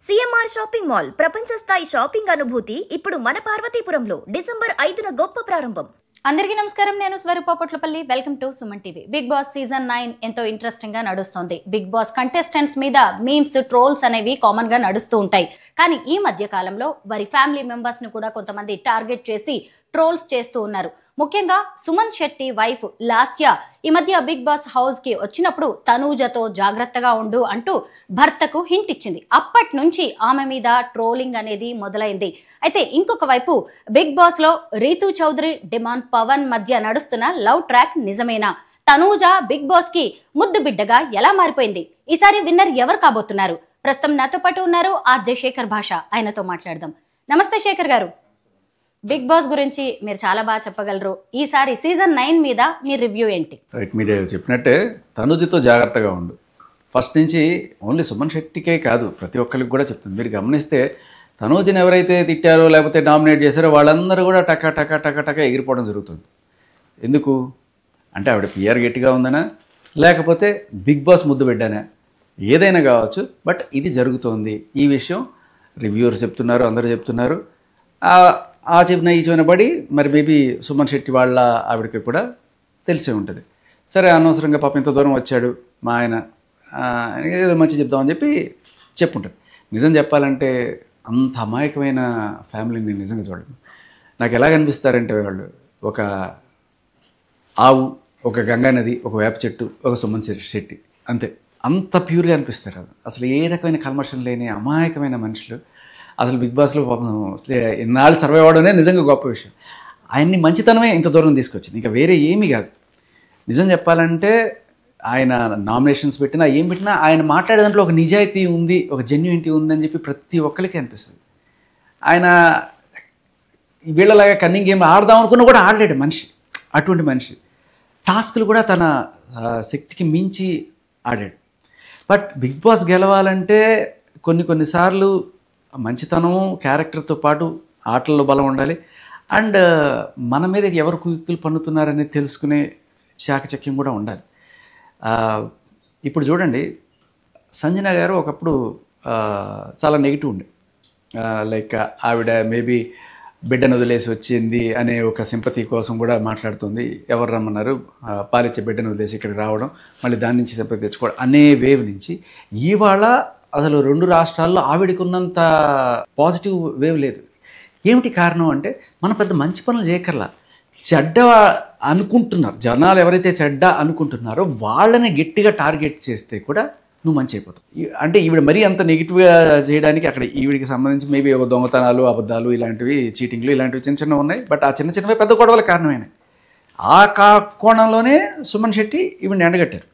CMR shopping mall ప్రపంచ స్థాయి shopping అనుభూతి ఇప్పుడు మన పార్వతీపురంలో డిసెంబర్ 5న గొప్ప ప్రారంభం. అందరికీ నమస్కారం. నేను Swaroopa Potlapalli. Welcome to Suman TV. Bigg Boss season 9 ఎంతో ఇంట్రెస్టింగ్ గా నడుస్తుంది. బిగ్ బాస్ కంటెస్టెంట్స్ మీద మీమ్స్, ట్రోల్స్ అనేవి కామన్ గా నడుస్తూ ఉంటాయి. కానీ ఈ మధ్య కాలంలో వారి ఫ్యామిలీ మెంబర్స్ ని కూడా కొంతమంది టార్గెట్ చేసి ట్రోల్స్ చేస్తూ ఉన్నారు. ముఖ్యంగా సుమన్ శెట్టి వైఫ్ లాస్య ఈ మధ్య బిగ్ బాస్ హౌస్ కి వచ్చినప్పుడు తనూజతో జాగ్రత్తగా ఉండు అంటూ భర్తకు హింట్ ఇచ్చింది. అప్పటి నుంచి ఆమె మీద ట్రోలింగ్ అనేది మొదలైంది. అయితే ఇంకొక వైపు బిగ్ బాస్ లో రీతూ చౌదరి, డిమాండ్ పవన్ మధ్య నడుస్తున్న లవ్ ట్రాక్ నిజమేనా? తనూజ బిగ్ బాస్ కి ముద్దు బిడ్డగా ఎలా మారిపోయింది? ఈసారి విన్నర్ ఎవరు కాబోతున్నారు? ప్రస్తుతం నాతో పాటు ఉన్నారు ఆర్జే శేఖర్ భాష. ఆయనతో మాట్లాడదాం. నమస్తే శేఖర్ గారు. బిగ్ బాస్ గురించి మీరు చాలా బాగా చెప్పగలరు. ఈసారి సీజన్ 9 మీద మీ రివ్యూ ఏంటి? రైట్, మీరు చెప్పినట్టే తనుజతో జాగ్రత్తగా ఉండు. ఫస్ట్ నుంచి ఓన్లీ సుమన్ శెట్టికే కాదు, ప్రతి ఒక్కరికి కూడా చెప్తుంది. మీరు గమనిస్తే తనూజని ఎవరైతే తిట్టారో లేకపోతే డామినేట్ చేశారో వాళ్ళందరూ కూడా టకా టకా టకా టకా ఎగిరిపోవడం జరుగుతుంది. ఎందుకు అంటే ఆవిడ పిఆర్ గట్టిగా ఉందనా, లేకపోతే బిగ్ బాస్ ముద్దు బిడ్డనా, ఏదైనా కావచ్చు. బట్ ఇది జరుగుతోంది. ఈ విషయం రివ్యూవర్స్ చెప్తున్నారు, అందరూ చెప్తున్నారు. ఆ చెప్పిన ఈ చెప్పిన పడి మరి మేబీ సుమన్ శెట్టి వాళ్ళ ఆవిడకి కూడా తెలిసే ఉంటుంది. సరే, అనవసరంగా పాపం ఇంత దూరం వచ్చాడు మా ఆయన, ఏదో మంచి చెప్దామని చెప్పి చెప్పుంటుంది. నిజం చెప్పాలంటే అంత అమాయకమైన ఫ్యామిలీని నిజంగా చూడండి. నాకు ఎలా కనిపిస్తారంటే వాళ్ళు ఒక ఆవు, ఒక గంగా నది, ఒక వేప చెట్టు, ఒక సుమన్ శెట్టి, అంతే. అంత ప్యూర్గా అనిపిస్తారు. అసలు ఏ రకమైన కల్మషం లేని అమాయకమైన మనుషులు. అసలు బిగ్ బాస్లో పాపం ఇన్నాళ్ళు సర్వైవ్ అవ్వడమే నిజంగా గొప్ప విషయం. ఆయన్ని మంచితనమే ఇంత దూరం తీసుకొచ్చింది, ఇంకా వేరే ఏమీ కాదు. నిజం చెప్పాలంటే ఆయన నామినేషన్స్ పెట్టినా ఏం పెట్టినా ఆయన మాట్లాడే దాంట్లో ఒక నిజాయితీ ఉంది, ఒక జెన్యూనిటీ ఉందని చెప్పి ప్రతి ఒక్కరికి అనిపిస్తుంది. ఆయన వీళ్ళలాగా కన్నింగ్ గేమ్ ఆడదాం అనుకున్నా కూడా ఆడలేడు మనిషి, అటువంటి మనిషి. టాస్క్లు కూడా తన శక్తికి మించి ఆడాడు. బట్ బిగ్ బాస్ గెలవాలంటే కొన్నిసార్లు మంచితనం, క్యారెక్టర్తో పాటు ఆటల్లో బలం ఉండాలి. అండ్ మన మీద ఎవరు కుయుక్తులు పన్నుతున్నారనేది తెలుసుకునే చాకచక్యం కూడా ఉండాలి. ఇప్పుడు చూడండి, సంజన గారు ఒకప్పుడు చాలా నెగిటివ్ ఉండే, లైక్ ఆవిడ మేబీ బిడ్డను వదిలేసి వచ్చింది అనే ఒక సింపతి కోసం కూడా మాట్లాడుతుంది. ఎవరు రమ్మన్నారు, పాలిచ్చే బిడ్డను వదిలేసి ఇక్కడికి రావడం, మళ్ళీ దాని నుంచి సింపతి తెచ్చుకోవడం అనే వేవ్ నుంచి ఇవాళ అసలు 2 రాష్ట్రాల్లో ఆవిడకి ఉన్నంత పాజిటివ్ వేవ్ లేదు. ఏమిటి కారణం అంటే మన పెద్ద మంచి పనులు చేయకర్లా, చెడ్డ అనుకుంటున్నారు జనాలు. ఎవరైతే చెడ్డ అనుకుంటున్నారో వాళ్ళని గట్టిగా టార్గెట్ చేస్తే కూడా నువ్వు మంచి అయిపోతావు. అంటే ఈవిడ మరీ అంత నెగిటివ్గా చేయడానికి అక్కడ ఈవిడికి సంబంధించి మేబీ ఒక దొంగతనాలు, అబద్ధాలు, ఇలాంటివి, చీటింగ్లు, ఇలాంటివి చిన్న చిన్నవి ఉన్నాయి. బట్ ఆ చిన్న చిన్నవే పెద్ద గొడవల కారణమైనాయి. ఆ కోణంలోనే సుమన్ శెట్టి ఈవిడని ఎండగట్టారు.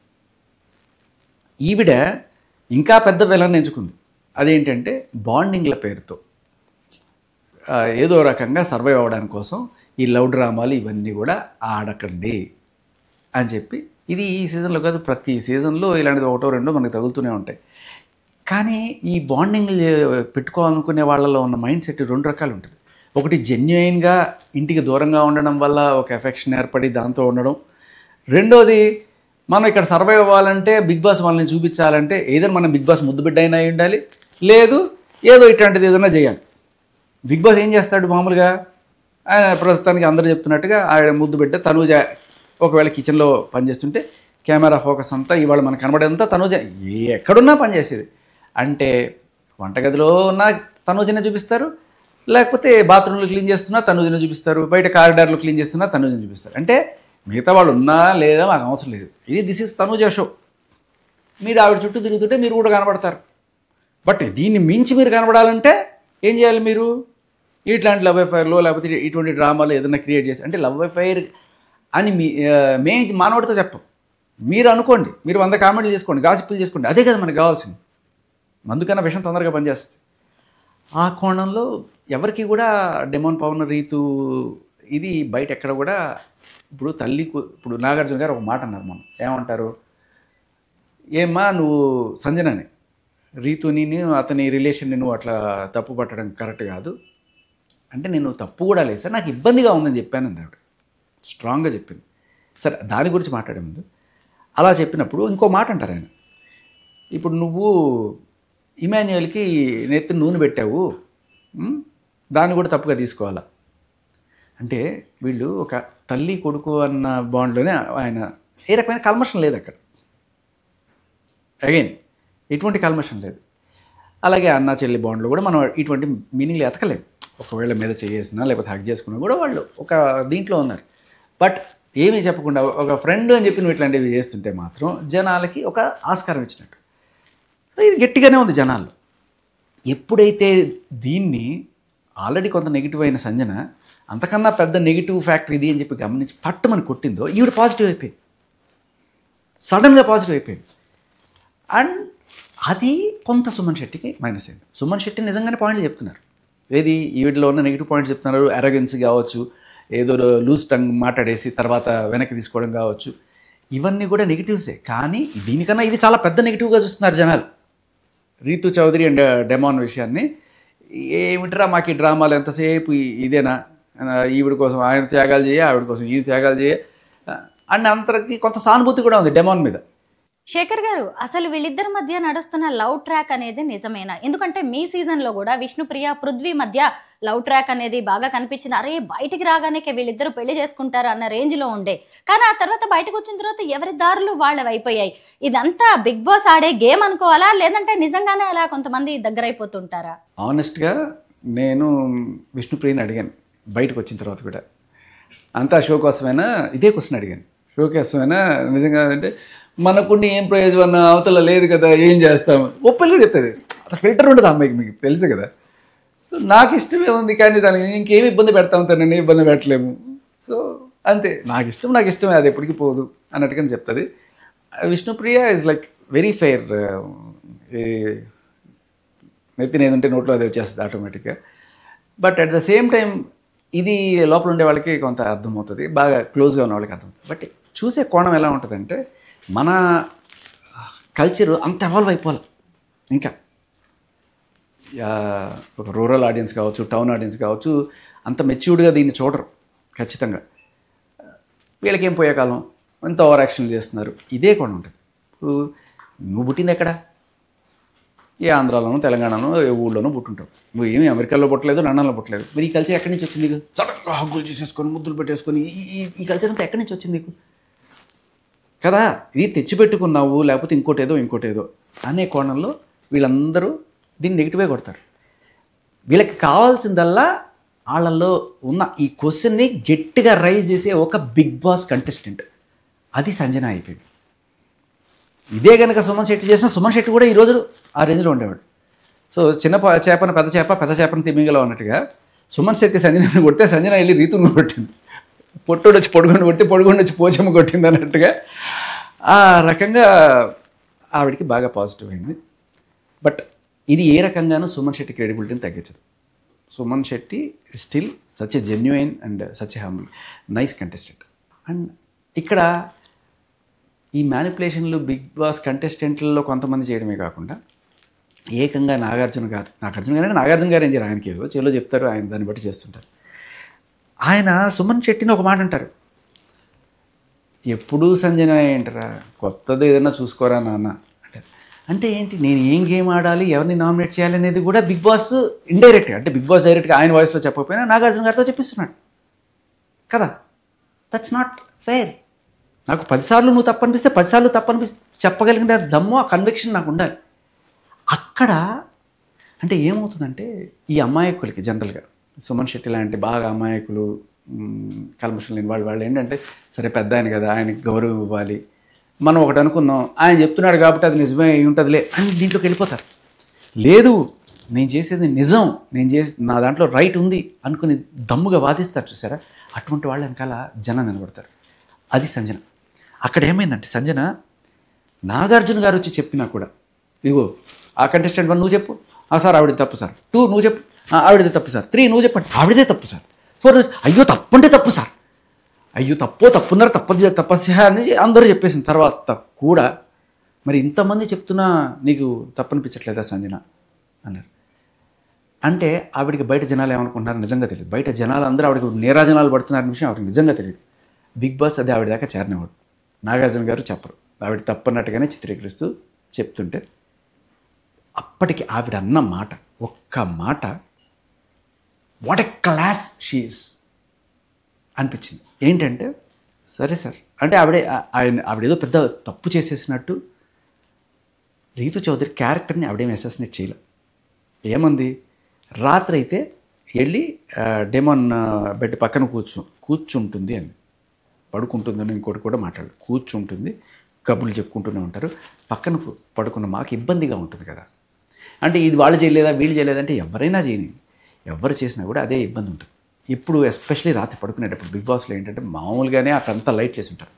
ఈవిడ ఇంకా పెద్ద విలన్ ఎంచుకుంది. అదేంటంటే బాండింగ్ల పేరుతో ఏదో రకంగా సర్వైవ్ అవ్వడానికి కోసం ఈ లవ్ డ్రామాలు ఇవన్నీ కూడా ఆడకండి అని చెప్పి, ఇది ఈ సీజన్లో కాదు, ప్రతి సీజన్లో ఇలాంటిది ఒకటో రెండో మనకు తగులుతూనే ఉంటాయి. కానీ ఈ బాండింగ్ పెట్టుకోవాలనుకునే వాళ్ళలో ఉన్న మైండ్ సెట్ 2 రకాలు ఉంటుంది. ఒకటి జెన్యుయిన్గా ఇంటికి దూరంగా ఉండడం వల్ల ఒక ఎఫెక్షన్ ఏర్పడి దాంతో ఉండడం. రెండోది, మనం ఇక్కడ సర్వైవ్ అవ్వాలంటే బిగ్ బాస్ మనల్ని చూపించాలంటే ఏదైనా మనం బిగ్ బాస్ ముద్దు బిడ్డ అయినా ఉండాలి, లేదు ఏదో ఇట్లాంటిది ఏదైనా చేయాలి. బిగ్ బాస్ ఏం చేస్తాడు మామూలుగా, ఆయన ప్రస్తుతానికి అందరూ చెప్తున్నట్టుగా ఆయన ముద్దు బిడ్డ తనూజ. ఒకవేళ కిచెన్లో పనిచేస్తుంటే కెమెరా ఫోకస్ అంతా ఇవాళ మనకు కనబడేదంతా తనూజ, ఎక్కడున్నా పనిచేసేది. అంటే వంటగదిలో ఉన్న తనూజనే చూపిస్తారు, లేకపోతే బాత్రూంలో క్లీన్ చేస్తున్నా తనూజనే చూపిస్తారు, బయట కారిడార్లో క్లీన్ చేస్తున్నా తనూజనే చూపిస్తారు. అంటే మిగతా వాళ్ళు ఉన్నా లేదా మాకు అవసరం లేదు, ఇది దిస్ ఈజ్ తనూజ షో. మీరు ఆవిడ చుట్టూ తిరుగుతుంటే మీరు కూడా కనబడతారు. బట్ దీన్ని మించి మీరు కనబడాలంటే ఏం చేయాలి? మీరు ఇట్లాంటి లవ్ అఫైర్లో లేకపోతే ఇటువంటి డ్రామాలు ఏదైనా క్రియేట్ చేసి, అంటే లవ్ అఫైర్ అని మేము మానవుడితో చెప్పం, మీరు అనుకోండి, మీరు 100 కామెంట్లు చేసుకోండి, గాసిప్పులు చేసుకోండి, అదే కదా మనకు కావాల్సింది. మందుకన్నా విషయం తొందరగా పనిచేస్తుంది. ఆ కోణంలో ఎవరికి కూడా డిమాండ్ పవన్, రీతు ఇది బయట ఎక్కడ కూడా. ఇప్పుడు నాగార్జున గారు ఒక మాట అన్నారు, మనం ఏమంటారు, ఏమ్మా నువ్వు సంజనని, రీతుని, అతని రిలేషన్ని నువ్వు అట్లా తప్పు పట్టడం కరెక్ట్ కాదు అంటే, నేను తప్పు కూడా లేదు సార్, నాకు ఇబ్బందిగా ఉందని చెప్పాను అంది ఆవిడ. స్ట్రాంగ్గా చెప్పింది. సరే, దాని గురించి మాట్లాడే ముందు అలా చెప్పినప్పుడు ఇంకో మాట అంటారు ఆయన, ఇప్పుడు నువ్వు ఇమాన్యుయల్కి నెత్తి నూనె పెట్టావు, దాన్ని కూడా తప్పుగా తీసుకోవాలా అంటే వీళ్ళు ఒక తల్లి కొడుకు అన్న బాండ్లోనే ఆయన ఏ రకమైన కల్మషం లేదు అక్కడ. అగైన్ ఎటువంటి కల్మషం లేదు. అలాగే అన్న చెల్లి బాండ్లో కూడా మనం ఇటువంటి మీనింగ్లు ఎతకలేదు. ఒకవేళ మీద చేసినా లేకపోతే హక్ చేసుకున్నా కూడా వాళ్ళు ఒక దీంట్లో ఉన్నారు. బట్ ఏమీ చెప్పకుండా ఒక ఫ్రెండ్ అని చెప్పి నువ్వు ఇట్లాంటివి చేస్తుంటే మాత్రం జనాలకి ఒక ఆస్కారం ఇచ్చినట్టు. ఇది గట్టిగానే ఉంది జనాల్లో. ఎప్పుడైతే దీన్ని ఆల్రెడీ కొంత నెగిటివ్ అయిన సంజన అంతకన్నా పెద్ద నెగిటివ్ ఫ్యాక్టర్ ఇది అని చెప్పి గమనించి పట్టుమని కొట్టిందో ఈవిడ పాజిటివ్ అయిపోయింది, సడన్గా పాజిటివ్ అయిపోయింది. అండ్ అది కొంత సుమన్ శెట్టికి మైనస్ అయింది. సుమన్ శెట్టి నిజంగానే పాయింట్లు చెప్తున్నారు. ఏది ఈవిడలో ఉన్న నెగిటివ్ పాయింట్స్ చెప్తున్నారు. అరగెన్స్ కావచ్చు, ఏదో లూజ్ టంగ్ మాట్లాడేసి తర్వాత వెనక్కి తీసుకోవడం కావచ్చు, ఇవన్నీ కూడా నెగిటివ్సే. కానీ దీనికన్నా ఇది చాలా పెద్ద నెగిటివ్గా చూస్తున్నారు జనాలు. రీతు చౌదరి అండ్ డెమాన్ విషయాన్ని ఏమిట్రా మాకు ఈ డ్రామాలు ఎంతసేపు ఇదేనా, ఈవిడ కోసం ఆయన త్యాగాలు చేయ, ఆవిడ కోసం ఈ త్యాగాలు చేయ అండ్ అంతకి కొంత సానుభూతి కూడా ఉంది డెమాన్ మీద. శేఖర్ గారు, అసలు వీళ్ళిద్దరి మధ్య నడుస్తున్న లవ్ ట్రాక్ అనేది నిజమేనా? ఎందుకంటే మీ సీజన్లో కూడా విష్ణుప్రియ పృథ్వీ మధ్య లవ్ ట్రాక్ అనేది బాగా కనిపించింది. అరే బయటికి రాగానే వీళ్ళిద్దరు పెళ్లి చేసుకుంటారు అన్న రేంజ్లో ఉండే, కానీ ఆ తర్వాత బయటకు వచ్చిన తర్వాత ఎవరి దారులు వాళ్ళవి అయిపోయాయి. ఇదంతా బిగ్ బాస్ ఆడే గేమ్ అనుకోవాలా, లేదంటే నిజంగానే అలా కొంతమంది దగ్గర అయిపోతుంటారా? ఆనెస్ట్గా నేను విష్ణుప్రియని అడిగాను బయటకు వచ్చిన తర్వాత కూడా, అంతా షో కోసమైనా ఇదే క్వశ్చన్ అడిగాను. షో కోసమైనా నిజంగా అంటే మనకుండి ఏం ప్రయోజనం అవతల లేదు కదా, ఏం చేస్తాము ఒప్పలుగా చెప్తుంది. అట్లా ఫిల్టర్ ఉండదు అమ్మాయికి, మీకు తెలుసు కదా. సో నాకు ఇష్టమే ఉంది, కానీ దానికి ఇంకేమి ఇబ్బంది పెడతాము, తనని ఇబ్బంది పెట్టలేము. సో అంతే, నాకు ఇష్టమే, అది ఎప్పటికీ పోదు అన్నట్టుగా చెప్తుంది. Vishnupriya is like very fair. నెత్తిన ఏదంటే నోట్లో అది వచ్చేస్తుంది ఆటోమేటిక్గా. But at the same time ఇది లోపల ఉండే వాళ్ళకి కొంత అర్థమవుతుంది, బాగా క్లోజ్గా ఉన్న వాళ్ళకి అర్థమవుతుంది. బట్ చూసే కోణం ఎలా ఉంటుందంటే మన కల్చరు అంత ఎవాల్వ్ అయిపోవాలి. ఇంకా ఒక రూరల్ ఆడియన్స్ కావచ్చు, టౌన్ ఆడియన్స్ కావచ్చు, అంత మెచ్యూర్డ్గా దీన్ని చూడరు ఖచ్చితంగా. వీళ్ళకేం పోయే కాలం, ఎంత ఓవర్ యాక్షన్ చేస్తున్నారు, ఇదే కూడా ఉంటుంది. నువ్వు పుట్టింది ఎక్కడ? ఏ ఆంధ్రాలోనూ తెలంగాణలో ఏ ఊళ్ళోనూ పుట్టుంటావు. నువ్వు ఏమి అమెరికాలో పుట్టలేదు, లండన్లో పుట్టలేదు. మరి ఈ కల్చర్ ఎక్కడి నుంచి వచ్చింది నీకు? సడన్గా హగ్గులు చేసేసుకొని ముద్దులు పెట్టేసుకొని ఈ కల్చర్ అంతా ఎక్కడి నుంచి వచ్చింది నీకు కదా? ఇది తెచ్చిపెట్టుకున్నావు, లేకపోతే ఇంకోటేదో అనే కోణంలో వీళ్ళందరూ దీన్ని నెగిటివ్గా కొడతారు. వీళ్ళకి కావాల్సిందల్లా వాళ్ళల్లో ఉన్న ఈ క్వశ్చన్ని గట్టిగా రైజ్ చేసే ఒక బిగ్ బాస్ కంటెస్టెంట్, అది సంజన అయిపోయింది. ఇదే కనుక సుమన్ శెట్టి చేసిన, సుమన్ శెట్టి కూడా ఈరోజు ఆ రేంజ్లో ఉండేవాడు. సో చిన్న చేపన పెద్ద చేపను తిమ్మింగలో ఉన్నట్టుగా సుమన్ శెట్టి సంజనని కొడితే సంజన వెళ్ళి రీతును కొట్టింది. పొట్టోడు వచ్చి పొడుగుండి వచ్చి పోచమ్మ కొట్టింది అన్నట్టుగా ఆ రకంగా ఆవిడికి బాగా పాజిటివ్ అయింది. బట్ ఇది ఏ రకంగానూ సుమన్ శెట్టి క్రెడిబిలిటీని తగ్గించదు. Suman Shetty still such a genuine and such a humble nice contestant. And ఇక్కడ ఈ మ్యానిపులేషన్లు బిగ్ బాస్ కంటెస్టెంట్లలో కొంతమంది చేయడమే కాకుండా ఏకంగా నాగార్జున గారు ఏం చేయరు, ఆయనకి ఏదో చెలో చెప్తారు, ఆయన దాన్ని బట్టి చేస్తుంటారు. ఆయన సుమన్ శెట్టిని ఒక మాట అంటారు, ఎప్పుడూ సంజన ఏంటరా, కొత్తది ఏదైనా చూసుకోరా నాన్న అంటారు. అంటే ఏంటి, నేను ఏం గేమ్ ఆడాలి, ఎవరిని నామినేట్ చేయాలి అనేది కూడా బిగ్ బాస్ ఇండైరెక్ట్గా, అంటే బిగ్ బాస్ డైరెక్ట్గా ఆయన వాయిస్లో చెప్పకపోయినా నాగార్జున గారితో చెప్పిస్తున్నాడు కదా. That's not fair. నాకు 10 సార్లు నువ్వు తప్పనిపిస్తే 10 సార్లు చెప్పగలిగిన దమ్ము, ఆ కన్విక్షన్ నాకు ఉండాలి. అక్కడ అంటే ఏమవుతుందంటే ఈ అమాయకులకి జనరల్గా సుమన్ శెట్టి లాంటి బాగా అమాయకులు, కల్మషం లేని వాళ్ళు ఏంటంటే సరే పెద్ద ఆయన కదా, ఆయనకి గౌరవం ఇవ్వాలి, మనం ఒకటి అనుకున్నాం, ఆయన చెప్తున్నాడు కాబట్టి అది నిజమే అయి ఉంటుందిలే అని దీంట్లోకి వెళ్ళిపోతారు. లేదు నేను చేసేది నిజం, నా దాంట్లో రైట్ ఉంది అనుకుని దమ్ముగా వాదిస్తారు చూసారా, అటువంటి వాళ్ళు వెనకాల జనం నిలబడతారు. అది సంజన. అక్కడ ఏమైందంటే సంజన నాగార్జున గారు వచ్చి చెప్పినా కూడా, ఇదిగో ఆ కంటెస్టెంట్ 1 నువ్వు చెప్పు, సార్ ఆవిడది తప్పు సార్, 2 నువ్వు చెప్పు, ఆవిడదే తప్పు సార్, 3 నువ్వు చెప్పండి, ఆవిడదే తప్పు సార్, 4 అయ్యో తప్పుంటే తప్పు సార్, అయ్యో తప్పున్నారు తప్పస్య అని అందరూ చెప్పేసిన తర్వాత కూడా మరి ఇంతమంది చెప్తున్నా నీకు తప్పనిపించట్లేదా సంజన అన్నారు. అంటే ఆవిడికి బయట జనాలు ఏమనుకుంటున్నారు నిజంగా తెలియదు. బయట జనాలు అందరూ ఆవిడకి నీరాజనాలు పడుతున్నారనే విషయం ఆవిడకి నిజంగా తెలియదు. బిగ్ బాస్ అది ఆవిడ దాకా చేరనివాడు. నాగార్జున గారు చెప్పరు, ఆవిడ తప్పన్నట్టుగానే చిత్రీకరిస్తూ చెప్తుంటే అప్పటికి ఆవిడ అన్న మాట, ఒక్క మాట, వాట్ ఎ క్లాస్ షీఈస్ అనిపించింది. ఏంటంటే సరే సార్ అంటే ఆవిడేదో పెద్ద తప్పు చేసేసినట్టు రీతు చౌదరి క్యారెక్టర్ని ఆవిడేం అసాసినేట్ చేయలే. ఏమంది, రాత్రి అయితే వెళ్ళి డెమోన్ బెడ్ పక్కన కూర్చుంటుంది అని, పడుకుంటుందని ఇంకోటి కూడా మాట్లాడు, కూర్చుంటుంది, కబుర్లు చెప్పుకుంటూనే ఉంటారు, పక్కన పడుకున్న మాకు ఇబ్బందిగా ఉంటుంది కదా. అంటే ఇది వాళ్ళు చేయలేదా వీళ్ళు చేయలేదంటే ఎవరైనా చేయని, ఎవరు చేసినా కూడా అదే ఇబ్బంది ఉంటుంది. ఇప్పుడు ఎస్పెషలీ రాత్రి పడుకునేటప్పుడు బిగ్ బాస్లో ఏంటంటే మామూలుగానే అక్కడంతా లైట్ చేసి ఉంటారు,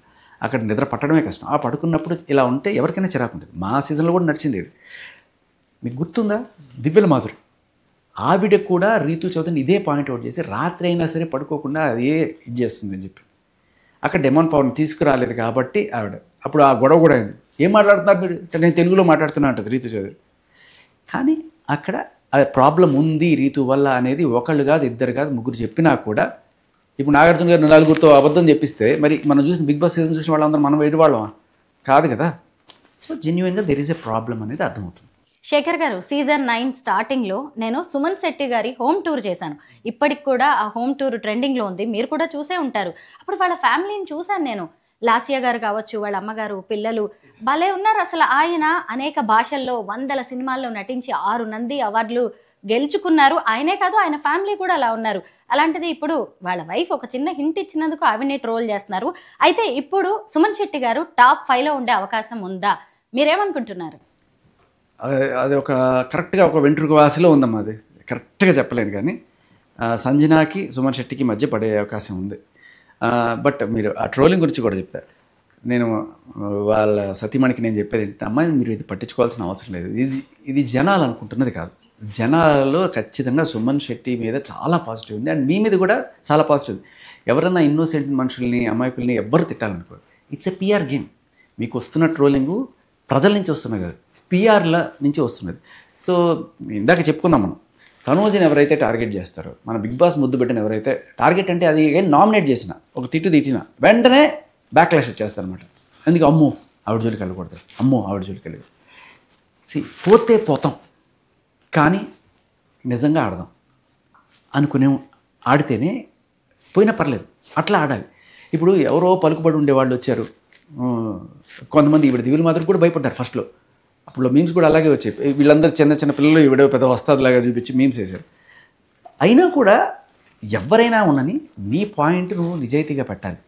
అక్కడ నిద్ర పట్టడమే కష్టం. ఆ పడుకున్నప్పుడు ఇలా ఉంటే ఎవరికైనా చిరాకు ఉంటుంది. మా సీజన్లో కూడా నడిచింది ఇది. మీకు గుర్తుందా, దివ్యల మాధురి ఆవిడ కూడా రీతు చౌదరిని ఇదే పాయింట్ అవుట్ చేసి రాత్రి అయినా సరే పడుకోకుండా అదే ఇది చేస్తుందని చెప్పి, అక్కడ డెమోన్ పవర్ని తీసుకురాలేదు కాబట్టి ఆవిడ అప్పుడు ఆ గొడవ కూడా అయింది. ఏం మాట్లాడుతున్నారు మీరు అంటే, నేను తెలుగులో మాట్లాడుతున్నా అంటుంది రీతు చౌదరి. కానీ అక్కడ అది ప్రాబ్లం ఉంది రీతు వల్ల అనేది ఒకళ్ళు కాదు, ఇద్దరు కాదు, ముగ్గురు చెప్పినా కూడా, ఇప్పుడు నాగార్జున గారు నలుగురితో అబద్ధం చెప్పిస్తే మరి మనం చూసిన బిగ్ బాస్ సీజన్ చూసిన వాళ్ళందరూ మనం వేడి వాళ్ళమా కాదు కదా. సో జెన్యున్గా దెర్ ఈజ్ ఎ ప్రాబ్లం అనేది అర్థమవుతుంది. శేఖర్ గారు, సీజన్ 9 స్టార్టింగ్లో నేను సుమన్ శెట్టి గారి హోమ్ టూర్ చేశాను. ఇప్పటికి కూడా ఆ హోమ్ టూర్ ట్రెండింగ్లో ఉంది, మీరు కూడా చూసే ఉంటారు. అప్పుడు వాళ్ళ ఫ్యామిలీని చూశాను నేను. లాసియా గారు కావచ్చు, వాళ్ళ అమ్మగారు, పిల్లలు భలే ఉన్నారు అసలు. ఆయన అనేక భాషల్లో 100 సినిమాల్లో నటించి 6 నంది అవార్డులు గెలుచుకున్నారు. ఆయనే కాదు, ఆయన ఫ్యామిలీ కూడా అలా ఉన్నారు. అలాంటిది ఇప్పుడు వాళ్ళ వైఫ్ ఒక చిన్న హింట్ ఇచ్చినందుకు ఆవిడని ట్రోల్ చేస్తున్నారు. అయితే ఇప్పుడు సుమన్ శెట్టి గారు టాప్ 5లో ఉండే అవకాశం ఉందా, మీరేమనుకుంటున్నారు? అది ఒక కరెక్ట్గా ఒక వెంట్రుక వాసిలో ఉందమ్మా. అది కరెక్ట్గా చెప్పలేను కానీ సంజనాకి సుమన్ శెట్టికి మధ్య పడే అవకాశం ఉంది. బట్ మీరు ఆ ట్రోలింగ్ గురించి కూడా చెప్పారు. నేను వాళ్ళ సతీమణికి నేను చెప్పేది ఏంటంటే, అమ్మాయి మీరు ఇది పట్టించుకోవాల్సిన అవసరం లేదు, ఇది జనాలు అనుకుంటున్నది కాదు. జనాలలో ఖచ్చితంగా సుమన్ శెట్టి మీద చాలా పాజిటివ్ ఉంది, అండ్ మీ మీద కూడా చాలా పాజిటివ్ ఉంది. ఎవరన్నా ఇన్నోసెంట్ మనుషుల్ని, అమాయకుల్ని ఎవ్వరు తిట్టాలనుకోరు. It's a PR game. మీకు వస్తున్న ట్రోలింగు ప్రజల నుంచి వస్తున్నది కదా, పిఆర్ల నుంచి వస్తున్నది. సో ఇందాక చెప్పుకుందాం, మనం తనూజని ఎవరైతే టార్గెట్ చేస్తారో, మన బిగ్ బాస్ ముద్దు పెట్టిన ఎవరైతే టార్గెట్ అంటే, అది నామినేట్ చేసిన ఒక తిట్టిన వెంటనే బ్యాక్లాష్ వచ్చేస్తారనమాట. అందుకే అమ్మో ఆవిడ జోలికి వెళ్ళకూడదు, అమ్మో ఆవిడ జోలికి వెళ్ళదు. పోతే పోతాం కానీ నిజంగా ఆడదాం అనుకునే ఆడితేనే పోయినా పర్లేదు, అట్లా ఆడాలి. ఇప్పుడు ఎవరో పలుకుబడి ఉండేవాళ్ళు వచ్చారు, కొంతమంది ఈవిడ దివ్యల మాదిరి కూడా భయపడ్డారు ఫస్ట్లో. అప్పుడు మీమ్స్ కూడా అలాగే వచ్చాయి. వీళ్ళందరూ చిన్న చిన్న పిల్లలు ఈవిడ పెద్ద వస్తాదిలాగా చూపించి మీమ్స్ వేశారు. అయినా కూడా ఎవరైనా ఉన్నని నీ పాయింట్ నువ్వు నిజాయితీగా పెట్టాలి,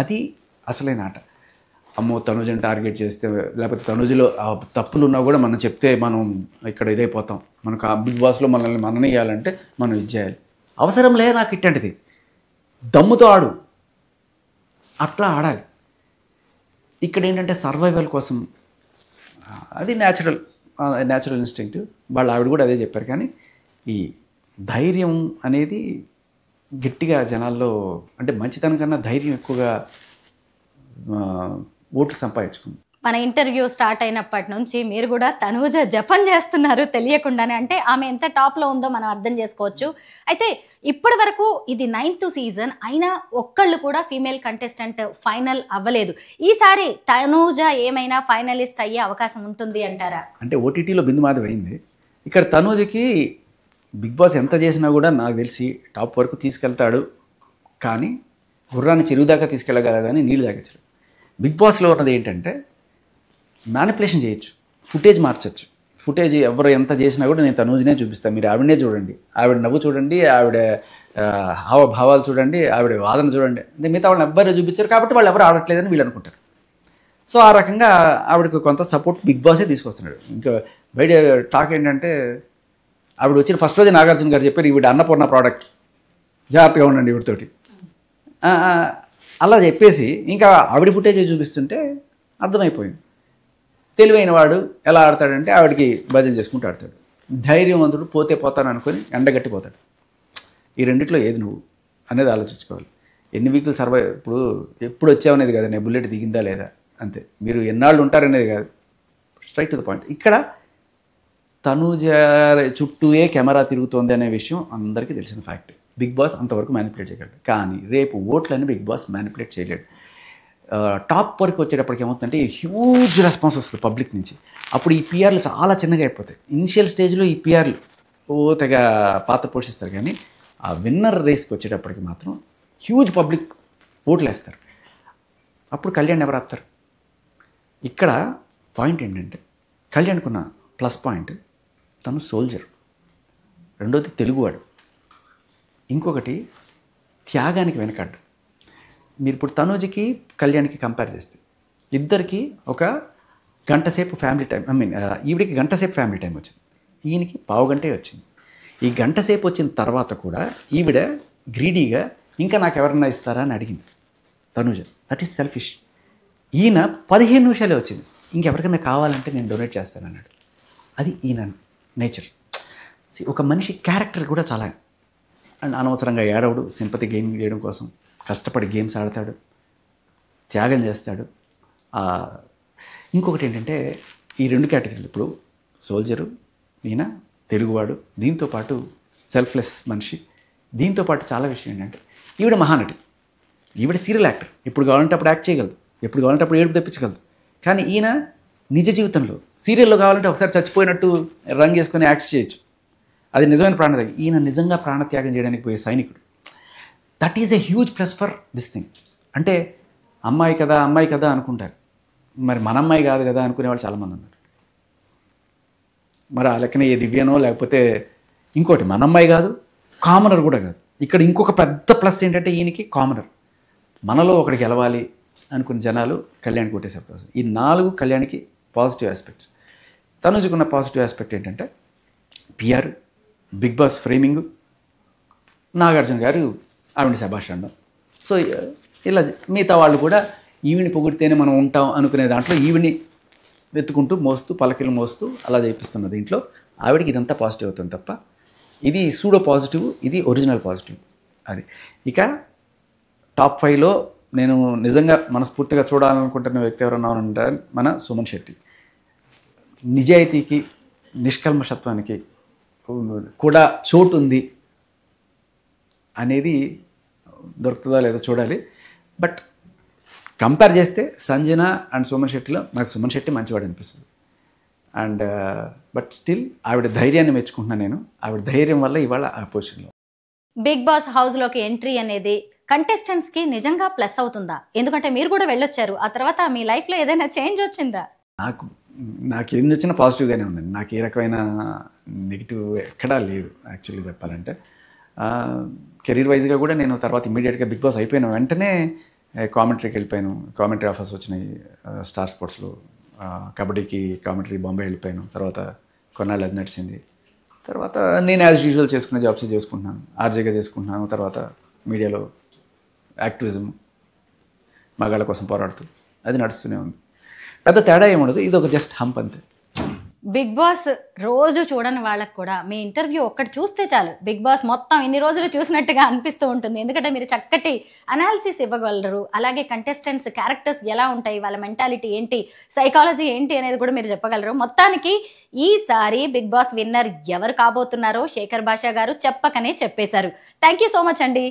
అది అసలైన ఆట. అమ్మో తనుజని టార్గెట్ చేస్తే, లేకపోతే తనుజలో తప్పులు ఉన్నా కూడా మనం చెప్తే మనం ఇక్కడ ఇదైపోతాం, మనకు ఆ బిగ్ బాస్లో మనల్ని మననేయాలంటే మనం ఇది చేయాలి. అవసరం లే నాకు ఇట్టంటిది, దమ్ముతో ఆడు, అట్లా ఆడాలి. ఇక్కడ ఏంటంటే సర్వైవల్ కోసం, అది న్యాచురల్ ఇన్స్టింక్ట్. వాళ్ళ ఆవిడ కూడా అదే చెప్పారు. కానీ ఈ ధైర్యం అనేది గట్టిగా జనాల్లో, అంటే మంచితనం కన్నా ధైర్యం ఎక్కువగా ఓట్లు సంపాదించుకుంది. మన ఇంటర్వ్యూ స్టార్ట్ అయినప్పటి నుంచి మీరు కూడా తనూజ జపం చేస్తున్నారు తెలియకుండానే, అంటే ఆమె ఎంత టాప్లో ఉందో మనం అర్థం చేసుకోవచ్చు. అయితే ఇప్పటి వరకు ఇది 9th సీజన్ అయినా ఒక్కళ్ళు కూడా ఫీమేల్ కంటెస్టెంట్ ఫైనల్ అవ్వలేదు. ఈసారి తనూజ ఏమైనా ఫైనలిస్ట్ అయ్యే అవకాశం ఉంటుంది అంటారా? అంటే ఓటీటీలో బిందు మాధవ్ అయింది, ఇక్కడ తనూజకి బిగ్ బాస్ ఎంత చేసినా కూడా నాకు తెలిసి టాప్ వరకు తీసుకెళ్తాడు. కానీ గుర్రాన్ని చెరువు దాకా తీసుకెళ్ళగలగా కానీ నీళ్ళు తాగించడు. బిగ్ బాస్లో ఉన్నది ఏంటంటే మ్యానిపులేషన్ చేయొచ్చు, ఫుటేజ్ మార్చచ్చు. ఫుటేజ్ ఎవరు ఎంత చేసినా కూడా నేను తనూజనే చూపిస్తాను, మీరు ఆవిడనే చూడండి, ఆవిడ నవ్వు చూడండి, ఆవిడ హావభావాలు చూడండి, ఆవిడ వాదన చూడండి. అంటే మిగతా వాళ్ళని ఎవ్వరు చూపించారు కాబట్టి వాళ్ళు ఎవరు ఆడట్లేదని వీళ్ళు అనుకుంటారు. సో ఆ రకంగా ఆవిడకి కొంత సపోర్ట్ బిగ్ బాసే తీసుకొస్తున్నాడు. ఇంకా బయట టాక్ ఏంటంటే, ఆవిడ వచ్చిన ఫస్ట్ రోజే నాగార్జున గారు చెప్పారు, ఈవిడ అన్నపూర్ణ ప్రోడక్ట్, జాగ్రత్తగా ఉండండి ఈవిడతోటి అలా చెప్పేసి ఇంకా ఆవిడ ఫుటేజ్ చూపిస్తుంటే అర్థమైపోయింది. తెలివైన వాడు ఎలా ఆడతాడంటే ఆవిడకి భజన చేసుకుంటూ ఆడతాడు. ధైర్యవంతుడు పోతే పోతాను అనుకొని ఎండగట్టిపోతాడు. ఈ రెండిట్లో ఏది నువ్వు అనేది ఆలోచించుకోవాలి. ఎన్ని వీకులు సర్వైవ్, ఇప్పుడు ఎప్పుడు వచ్చావనేది కదా, నేను బుల్లెట్ దిగిందా లేదా అంతే. మీరు ఎన్నాళ్ళు ఉంటారనేది కాదు, స్ట్రైట్ టు ద పాయింట్. ఇక్కడ తనూజ చుట్టూయే కెమెరా తిరుగుతోంది అనే విషయం అందరికీ తెలిసిన ఫ్యాక్ట్. బిగ్ బాస్ అంతవరకు మ్యానిపులేట్ చేయగలడు, కానీ రేపు ఓట్లని బిగ్ బాస్ మ్యానిపులేట్ చేయలేడు. టాప్ వరకు వచ్చేటప్పటికి ఏమవుతుందంటే హ్యూజ్ రెస్పాన్స్ వస్తుంది పబ్లిక్ నుంచి. అప్పుడు ఈ పిఆర్లు చాలా చిన్నగా అయిపోతాయి. ఇనిషియల్ స్టేజ్లో ఈ పిఆర్లు తెగ పాత్ర పోషిస్తారు, కానీ ఆ విన్నర్ రేస్కి వచ్చేటప్పటికి మాత్రం హ్యూజ్ పబ్లిక్ ఓట్లు వేస్తారు. అప్పుడు కళ్యాణ్ ఎవరు ఆపుతారు? ఇక్కడ పాయింట్ ఏంటంటే కళ్యాణ్కున్న ప్లస్ పాయింట్ తను సోల్జర్, రెండోది తెలుగువాడు, ఇంకొకటి త్యాగానికి వెనకాడు. మీరు ఇప్పుడు తనూజికి కళ్యాణ్కి కంపేర్ చేస్తే ఇద్దరికి ఒక గంట సేపు ఫ్యామిలీ టైం, ఈవిడికి గంట సేపు ఫ్యామిలీ టైం వచ్చింది, ఈయనకి పావు గంటే వచ్చింది. ఈ గంట సేపు వచ్చిన తర్వాత కూడా ఈవిడ గ్రీడీగా ఇంకా నాకు ఎవరన్నా ఇస్తారా అని అడిగింది తనూజ. That is selfish. ఈయన 15 నిమిషాలే వచ్చింది, ఇంకెవరికైనా కావాలంటే నేను డొనేట్ చేస్తాను అన్నాడు. అది ఈయన నేచర్. ఒక మనిషి క్యారెక్టర్ కూడా చాలా అనవసరంగా ఏడవడు, సింపతి గెయిన్ చేయడం కోసం కష్టపడి గేమ్స్ ఆడతాడు, త్యాగం చేస్తాడు. ఇంకొకటి ఏంటంటే ఈ 2 కేటగిరీలు, ఇప్పుడు సోల్జరు ఈయన తెలుగువాడు, దీంతోపాటు సెల్ఫ్లెస్ మనిషి, దీంతోపాటు చాలా విషయం ఏంటంటే ఈవిడ మహానటి, ఈవిడ సీరియల్ యాక్టర్, ఇప్పుడు కావాలంటే అప్పుడు యాక్ట్ చేయగలదు, ఎప్పుడు కావాలంటే అప్పుడు ఏడుపు తెప్పించగలదు. కానీ ఈయన నిజ జీవితంలో సీరియల్లో కావాలంటే ఒకసారి చచ్చిపోయినట్టు రంగు వేసుకొని యాక్ట్ చేయొచ్చు, అది నిజమైన ప్రాణత్యాగం. ఈయన నిజంగా ప్రాణత్యాగం చేయడానికి పోయే సైనికుడు. That is a huge plus for this thing. అంటే అమ్మాయి కదా అమ్మాయి కదా అనుకుంటారు, మరి మన అమ్మాయి కాదు కదా అనుకునేవాళ్ళు చాలామంది ఉన్నారు. మరి ఆ లెక్కన ఏ దివ్యనో లేకపోతే ఇంకోటి మన అమ్మాయి కాదు, కామనర్ కూడా కాదు. ఇక్కడ ఇంకొక పెద్ద ప్లస్ ఏంటంటే ఈయనకి కామనర్, మనలో ఒకటి గెలవాలి అనుకున్న జనాలు కళ్యాణ్కి కొట్టేసే అవకాశం. ఈ 4 కళ్యాణ్కి పాజిటివ్ ఆస్పెక్ట్స్. తనుజుకున్న పాజిటివ్ ఆస్పెక్ట్ ఏంటంటే PR, big boss framing, Nagarjuna garu ఆవిడ శభాష్ అనడం. సో ఇలా మిగతా వాళ్ళు కూడా ఈవిని పొగిడితేనే మనం ఉంటాం అనుకునే దాంట్లో ఈవిని వెతుకుంటూ మోస్తూ పలకలు మోస్తూ అలా చేపిస్తున్న దీంట్లో ఆవిడకి ఇదంతా పాజిటివ్ అవుతుంది తప్ప ఇది సూడో పాజిటివ్, ఇది ఒరిజినల్ పాజిటివ్. అది ఇక టాప్ 5లో నేను నిజంగా మనస్ఫూర్తిగా చూడాలనుకుంటున్న వ్యక్తి ఎవరన్నా అంటే మన సుమన్ శెట్టి. నిజాయితీకి నిష్కల్మషత్వానికి కూడా చోటు ఉంది అనేది దొరుకుతుందా లేదో చూడాలి. బట్ కంపేర్ చేస్తే సంజన అండ్ సుమన్ శెట్టిలో నాకు సుమన్ శెట్టి మంచివాడు అనిపిస్తుంది. అండ్ బట్ స్టిల్ ఆవిడ ధైర్యాన్ని మెచ్చుకుంటున్నాను నేను. ఆవిడ ధైర్యం వల్ల ఇవాళ ఆ పొజిషన్లో. బిగ్ బాస్ హౌస్లోకి ఎంట్రీ అనేది కంటెస్టెంట్స్కి నిజంగా ప్లస్ అవుతుందా? ఎందుకంటే మీరు కూడా వెళ్ళొచ్చారు, ఆ తర్వాత మీ లైఫ్లో ఏదైనా చేంజ్ వచ్చిందా? నాకు ఏం వచ్చినా పాజిటివ్గానే ఉందండి. నాకు ఏ రకమైన నెగిటివ్ ఎక్కడా లేదు యాక్చువల్లీ చెప్పాలంటే. కెరీర్ వైజ్గా కూడా నేను తర్వాత ఇమీడియట్గా బిగ్ బాస్ అయిపోయిన వెంటనే కామెంటరీకి వెళ్ళిపోయాను. కామెంటరీ ఆఫర్స్ వచ్చినాయి స్టార్ స్పోర్ట్స్లో. కబడ్డీకి కామెంటరీ బాంబే వెళ్ళిపోయాను. తర్వాత కొన్నాళ్ళు అది నడిచింది. తర్వాత నేను యాజ్ యూజువల్ చేసుకునే జాబ్స్ చేసుకుంటున్నాను, ఆర్జేగా చేసుకుంటున్నాను. తర్వాత మీడియాలో యాక్టివిజం, మగాళ్ళ కోసం పోరాడుతూ అది నడుస్తూనే ఉంది. పెద్ద తేడా ఏముండదు, ఇది ఒక జస్ట్ హంప్ అంతే. బిగ్ బాస్ రోజు చూడని వాళ్ళకి కూడా మీ ఇంటర్వ్యూ ఒక్కటి చూస్తే చాలు బిగ్ బాస్ మొత్తం ఇన్ని రోజులు చూసినట్టుగా అనిపిస్తూ ఉంటుంది. ఎందుకంటే మీరు చక్కటి అనాలిసిస్ ఇవ్వగలరు, అలాగే కంటెస్టెంట్స్ క్యారెక్టర్స్ ఎలా ఉంటాయి, వాళ్ళ మెంటాలిటీ ఏంటి, సైకాలజీ ఏంటి అనేది కూడా మీరు చెప్పగలరు. మొత్తానికి ఈసారి బిగ్ బాస్ విన్నర్ ఎవరు కాబోతున్నారో శేఖర్ భాషా గారు చెప్పకనే చెప్పేశారు. థ్యాంక్ యూ సో మచ్ అండి.